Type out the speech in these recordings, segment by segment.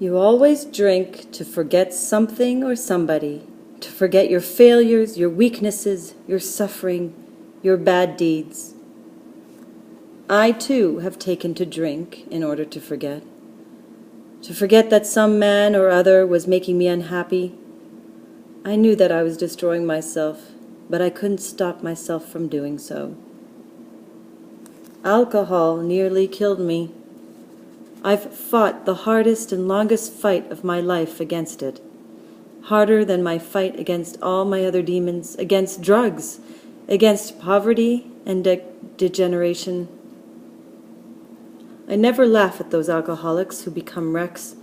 You always drink to forget something or somebody, to forget your failures, your weaknesses, your suffering, your bad deeds. I, too, have taken to drink in order to forget that some man or other was making me unhappy. I knew that I was destroying myself, but I couldn't stop myself from doing so. Alcohol nearly killed me. I've fought the hardest and longest fight of my life against it, harder than my fight against all my other demons, against drugs, against poverty and degeneration. I never laugh at those alcoholics who become wrecks.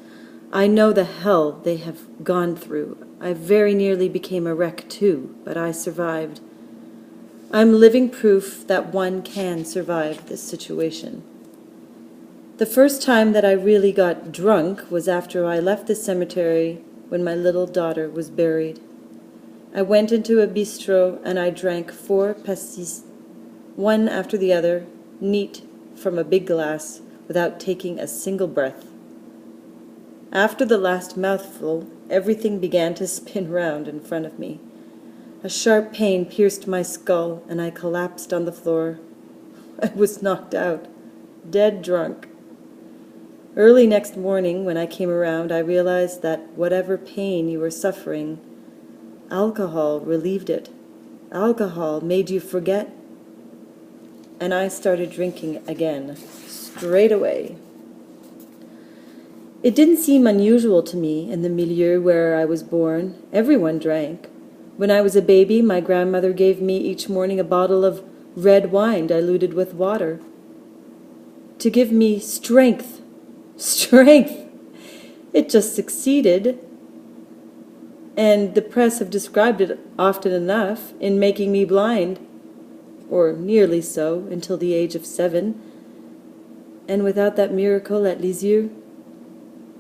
I know the hell they have gone through. I very nearly became a wreck too, but I survived. I'm living proof that one can survive this situation. The first time that I really got drunk was after I left the cemetery when my little daughter was buried. I went into a bistro and I drank 4 pastis, one after the other, neat from a big glass, without taking a single breath. After the last mouthful, everything began to spin round in front of me. A sharp pain pierced my skull, and I collapsed on the floor. I was knocked out, dead drunk. Early next morning, when I came around, I realized that whatever pain you were suffering, alcohol relieved it. Alcohol made you forget. And I started drinking again, straight away. It didn't seem unusual to me in the milieu where I was born. Everyone drank. When I was a baby, my grandmother gave me each morning a bottle of red wine diluted with water to give me strength. Strength! It just succeeded. And the press have described it often enough in making me blind, or nearly so, until the age of 7. And without that miracle at Lisieux,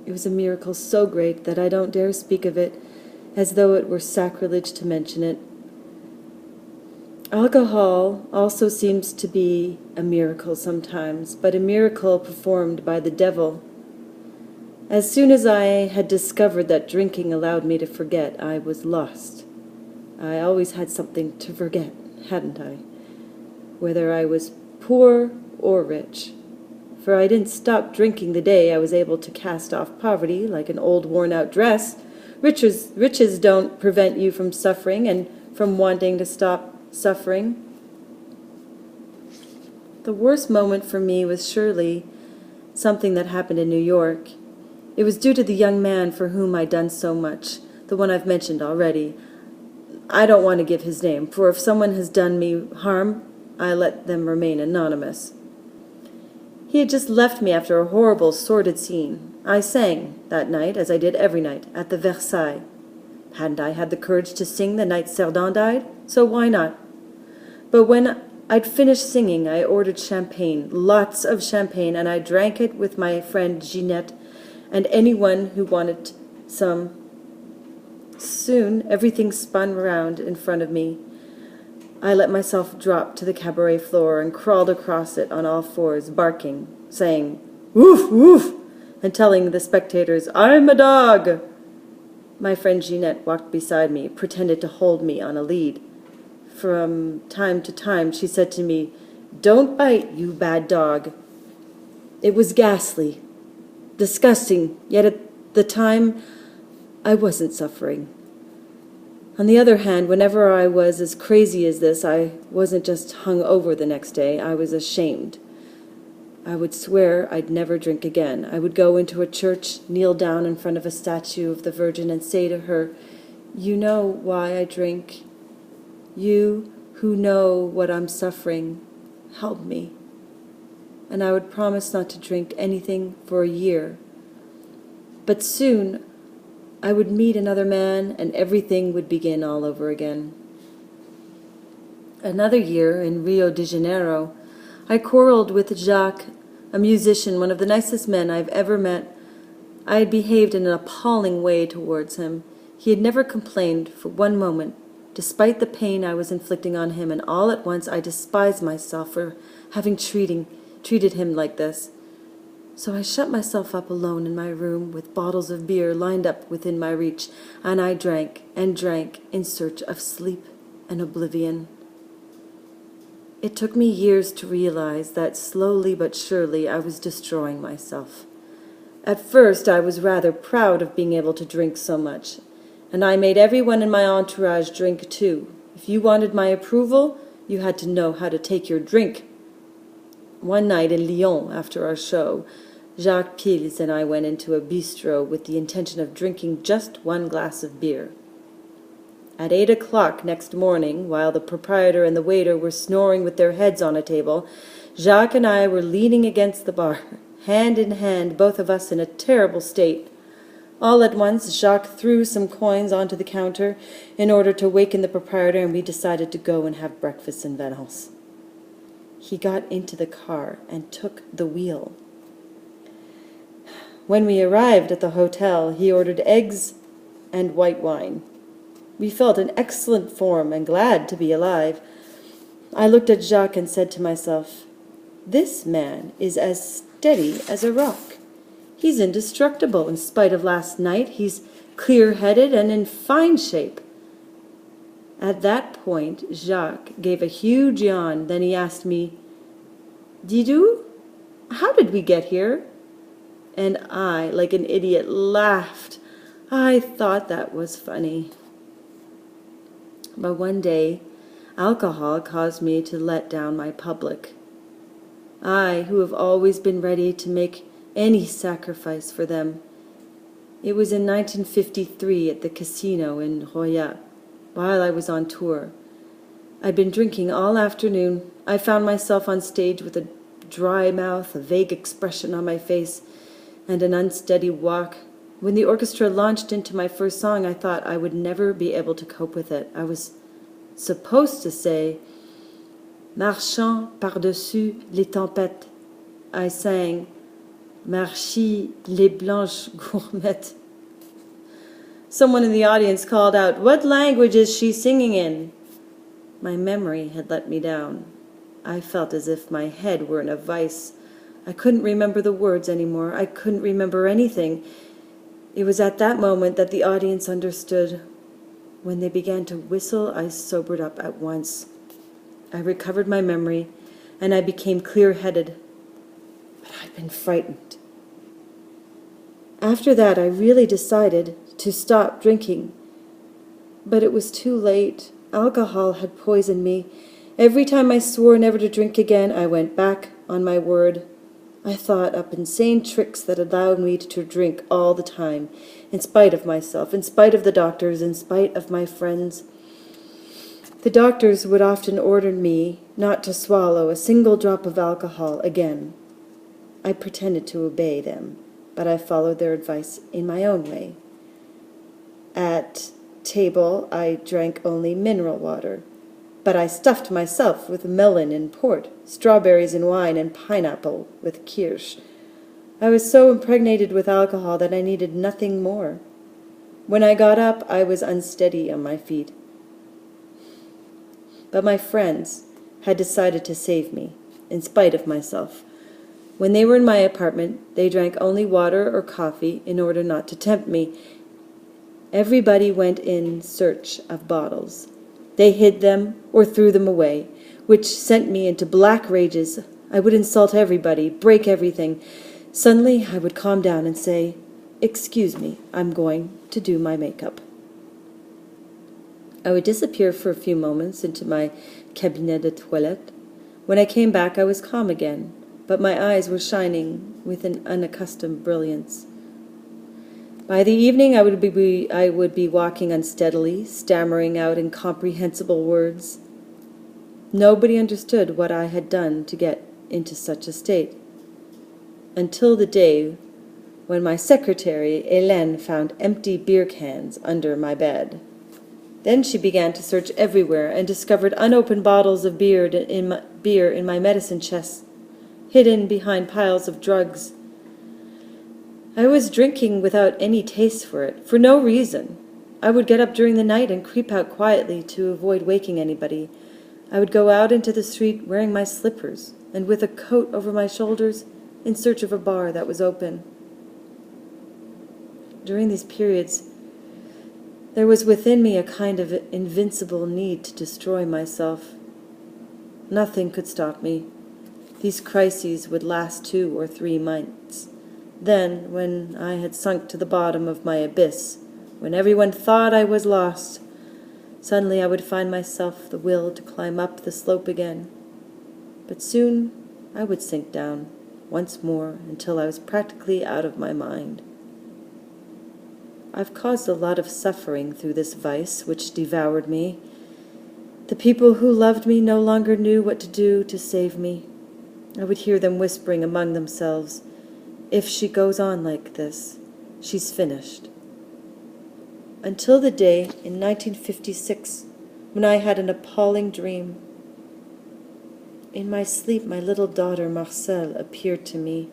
it was a miracle so great that I don't dare speak of it, as though it were sacrilege to mention it. Alcohol also seems to be a miracle sometimes, but a miracle performed by the devil. As soon as I had discovered that drinking allowed me to forget, I was lost. I always had something to forget, hadn't I? Whether I was poor or rich. For I didn't stop drinking the day I was able to cast off poverty like an old worn-out dress. Riches don't prevent you from suffering and from wanting to stop suffering. The worst moment for me was surely something that happened in New York. It was due to the young man for whom I'd done so much, the one I've mentioned already. I don't want to give his name, for if someone has done me harm, I let them remain anonymous. He had just left me after a horrible, sordid scene. I sang that night, as I did every night, at the Versailles. Hadn't I had the courage to sing the night Cerdan died? So why not? But when I'd finished singing, I ordered champagne, lots of champagne, and I drank it with my friend Ginette and anyone who wanted some. Soon, everything spun round in front of me. I let myself drop to the cabaret floor and crawled across it on all fours, barking, saying, "Woof, woof," and telling the spectators, "I'm a dog." My friend Ginette walked beside me, pretended to hold me on a lead. From time to time, she said to me, "Don't bite, you bad dog." It was ghastly, disgusting, yet at the time, I wasn't suffering. On the other hand, whenever I was as crazy as this, I wasn't just hung over the next day. I was ashamed. I would swear I'd never drink again. I would go into a church, kneel down in front of a statue of the Virgin and say to her, "You know why I drink. You who know what I'm suffering, help me." And I would promise not to drink anything for a year. But soon I would meet another man, and everything would begin all over again. Another year, in Rio de Janeiro, I quarreled with Jacques, a musician, one of the nicest men I've ever met. I had behaved in an appalling way towards him. He had never complained for one moment, despite the pain I was inflicting on him, and all at once I despised myself for having treated him like this. So I shut myself up alone in my room with bottles of beer lined up within my reach, and I drank and drank in search of sleep and oblivion. It took me years to realize that slowly but surely I was destroying myself. At first I was rather proud of being able to drink so much, and I made everyone in my entourage drink too. If you wanted my approval, you had to know how to take your drink. One night in Lyon, after our show, Jacques Pils and I went into a bistro with the intention of drinking just one glass of beer. At 8 o'clock next morning, while the proprietor and the waiter were snoring with their heads on a table, Jacques and I were leaning against the bar, hand in hand, both of us in a terrible state. All at once, Jacques threw some coins onto the counter in order to waken the proprietor, and we decided to go and have breakfast in Valence. He got into the car and took the wheel. When we arrived at the hotel, he ordered eggs and white wine. We felt in excellent form and glad to be alive. I looked at Jacques and said to myself, "This man is as steady as a rock. He's indestructible in spite of last night. He's clear-headed and in fine shape." At that point, Jacques gave a huge yawn. Then he asked me, "Didou, how did we get here?" And I, like an idiot, laughed. I thought that was funny. But one day, alcohol caused me to let down my public. I, who have always been ready to make any sacrifice for them. It was in 1953 at the casino in Roya, while I was on tour. I'd been drinking all afternoon. I found myself on stage with a dry mouth, a vague expression on my face, and an unsteady walk. When the orchestra launched into my first song, I thought I would never be able to cope with it. I was supposed to say, "Marchant par-dessus les tempêtes." I sang, "Marchi les blanches gourmettes." Someone in the audience called out, "What language is she singing in?" My memory had let me down. I felt as if my head were in a vice. I couldn't remember the words anymore. I couldn't remember anything. It was at that moment that the audience understood. When they began to whistle, I sobered up at once. I recovered my memory, and I became clear-headed. But I'd been frightened. After that, I really decided to stop drinking. But it was too late. Alcohol had poisoned me. Every time I swore never to drink again, I went back on my word. I thought up insane tricks that allowed me to drink all the time, in spite of myself, in spite of the doctors, in spite of my friends. The doctors would often order me not to swallow a single drop of alcohol again. I pretended to obey them, but I followed their advice in my own way. At table, I drank only mineral water, but I stuffed myself with melon and port, strawberries and wine, and pineapple with kirsch. I was so impregnated with alcohol that I needed nothing more. When I got up, I was unsteady on my feet. But my friends had decided to save me, in spite of myself. When they were in my apartment, they drank only water or coffee in order not to tempt me. Everybody went in search of bottles. They hid them or threw them away, which sent me into black rages. I would insult everybody, break everything. Suddenly, I would calm down and say, "Excuse me, I'm going to do my makeup." I would disappear for a few moments into my cabinet de toilette. When I came back, I was calm again, but my eyes were shining with an unaccustomed brilliance. By the evening, I would be walking unsteadily, stammering out incomprehensible words. Nobody understood what I had done to get into such a state, until the day when my secretary, Hélène, found empty beer cans under my bed. Then she began to search everywhere and discovered unopened bottles of beer in my medicine chest, hidden behind piles of drugs. I was drinking without any taste for it, for no reason. I would get up during the night and creep out quietly to avoid waking anybody. I would go out into the street wearing my slippers and with a coat over my shoulders in search of a bar that was open. During these periods, there was within me a kind of invincible need to destroy myself. Nothing could stop me. These crises would last 2 or 3 months. Then, when I had sunk to the bottom of my abyss, when everyone thought I was lost, suddenly I would find myself the will to climb up the slope again. But soon I would sink down once more until I was practically out of my mind. I've caused a lot of suffering through this vice which devoured me. The people who loved me no longer knew what to do to save me. I would hear them whispering among themselves, "If she goes on like this, she's finished." Until the day in 1956 when I had an appalling dream. In my sleep, my little daughter Marcel appeared to me.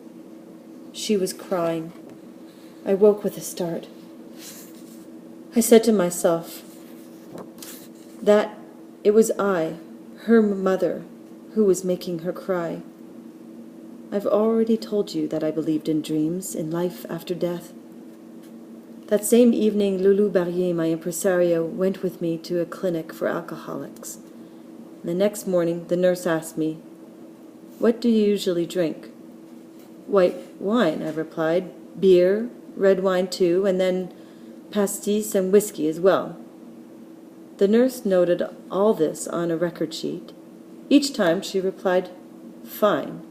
She was crying. I woke with a start. I said to myself that it was I, her mother, who was making her cry. I've already told you that I believed in dreams, in life after death. That same evening, Loulou Barrier, my impresario, went with me to a clinic for alcoholics. The next morning, the nurse asked me, "What do you usually drink?" "White wine," I replied, "beer, red wine too, and then pastis and whiskey as well." The nurse noted all this on a record sheet. Each time she replied, "Fine."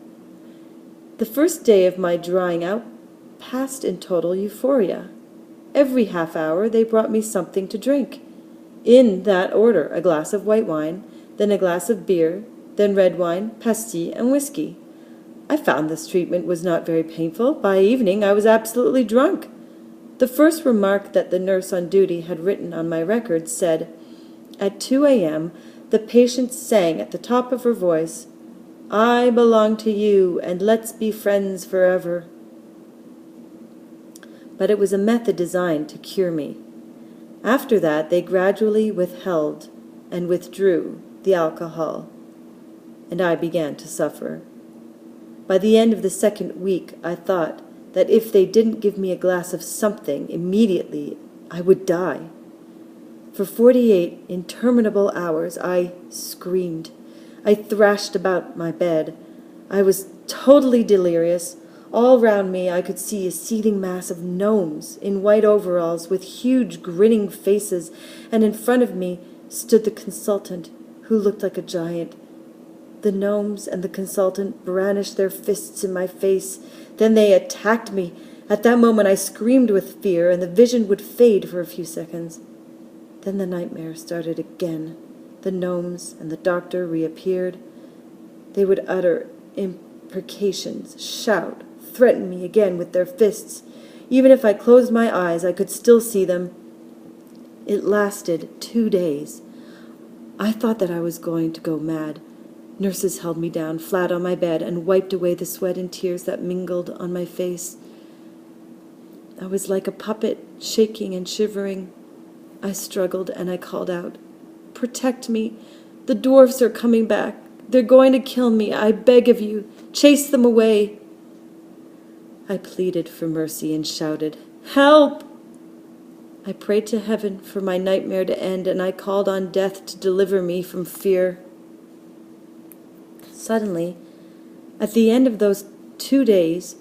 The first day of my drying out passed in total euphoria. Every half hour they brought me something to drink. In that order, a glass of white wine, then a glass of beer, then red wine, pastis, and whiskey. I found this treatment was not very painful. By evening I was absolutely drunk. The first remark that the nurse on duty had written on my record said, "At 2 a.m., the patient sang at the top of her voice, 'I belong to you, and let's be friends forever.'" But it was a method designed to cure me. After that, they gradually withheld and withdrew the alcohol, and I began to suffer. By the end of the second week, I thought that if they didn't give me a glass of something immediately, I would die. For 48 interminable hours, I screamed. I thrashed about my bed. I was totally delirious. All round me I could see a seething mass of gnomes in white overalls with huge grinning faces, and in front of me stood the consultant, who looked like a giant. The gnomes and the consultant brandished their fists in my face. Then they attacked me. At that moment I screamed with fear, and the vision would fade for a few seconds. Then the nightmare started again. The gnomes and the doctor reappeared. They would utter imprecations, shout, threaten me again with their fists. Even if I closed my eyes, I could still see them. It lasted 2 days. I thought that I was going to go mad. Nurses held me down flat on my bed and wiped away the sweat and tears that mingled on my face. I was like a puppet, shaking and shivering. I struggled and I called out, "Protect me! The dwarfs are coming back. They're going to kill me. I beg of you, chase them away." I pleaded for mercy and shouted, "Help!" I prayed to heaven for my nightmare to end, and I called on death to deliver me from fear. Suddenly, at the end of those 2 days,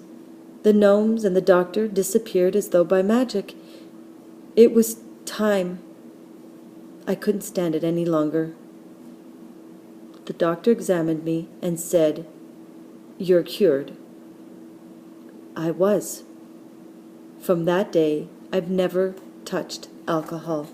the gnomes and the doctor disappeared as though by magic. It was time. I couldn't stand it any longer. The doctor examined me and said, "You're cured." I was. From that day, I've never touched alcohol.